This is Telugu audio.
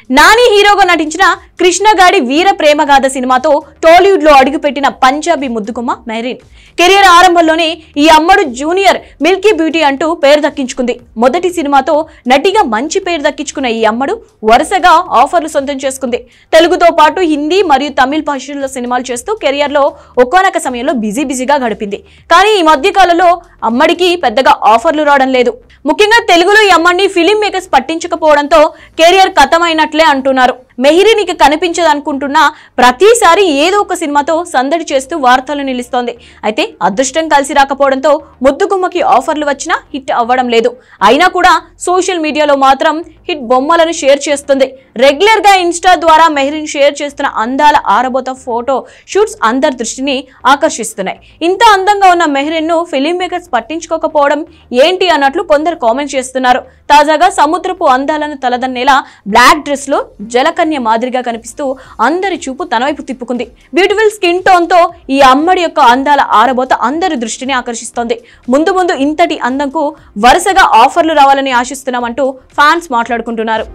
నాని హీరోగా నటించిన కృష్ణగాడి వీర ప్రేమగాథ సినిమాతో టాలీవుడ్ లో అడుగుపెట్టిన పంజాబీ ముద్దుగుమ్మ మెహరీన్ కెరీర్ ఆరంభంలోనే ఈ అమ్మడు జూనియర్ మిల్కీ బ్యూటీ అంటూ పేరు దక్కించుకుంది. మొదటి సినిమాతో నటిగా మంచి పేరు దక్కించుకున్న ఈ అమ్మడు వరుసగా ఆఫర్లు సొంతం చేసుకుంది. తెలుగుతో పాటు హిందీ మరియు తమిళ భాషల్లో సినిమాలు చేస్తూ కెరియర్ లో ఒకానొక సమయంలో బిజీగా గడిపింది. కానీ ఈ మధ్య కాలంలో అమ్మడికి పెద్దగా ఆఫర్లు రావడం లేదు. ముఖ్యంగా తెలుగులో ఈ అమ్మడిని ఫిలిం మేకర్స్ పట్టించకపోవడంతో కెరియర్ ఖతమైనట్లే అంటున్నారు. మెహరీన్ ఇక కనిపించదనుకుంటున్నా ప్రతిసారి ఏదో ఒక సినిమాతో సందడి చేస్తూ వార్తలు నిలుస్తోంది. అయితే అదృష్టం కలిసి రాకపోవడంతో ముద్దుగుమ్మకి ఆఫర్లు వచ్చినా హిట్ అవ్వడం లేదు. అయినా కూడా సోషల్ మీడియాలో మాత్రం హిట్ బొమ్మలను షేర్ చేస్తుంది. రెగ్యులర్ గా ఇన్స్టా ద్వారా మెహరీన్ షేర్ చేస్తున్న అందాల ఆరబోత ఫోటో షూట్స్ అందరి దృష్టిని ఆకర్షిస్తున్నాయి. ఇంత అందంగా ఉన్న మెహరీన్ ను ఫిలిం మేకర్స్ పట్టించుకోకపోవడం ఏంటి అన్నట్లు కొందరు కామెంట్ చేస్తున్నారు. తాజాగా సముద్రపు అందాలను తలదన్నేలా బ్లాక్ డ్రెస్ లో జలకన్య మాదిరిగా కనిపిస్తూ అందరి చూపు తన వైపు తిప్పుకుంది. బ్యూటిఫుల్ స్కిన్ టోన్ తో ఈ అమ్మడి యొక్క అందాల ఆరబోత అందరి దృష్టిని ఆకర్షిస్తోంది. ముందు ఇంతటి అందంకు వరుసగా ఆఫర్లు రావాలని ఆశిస్తున్నామంటూ ఫ్యాన్స్ మాట్లాడుకుంటున్నారు.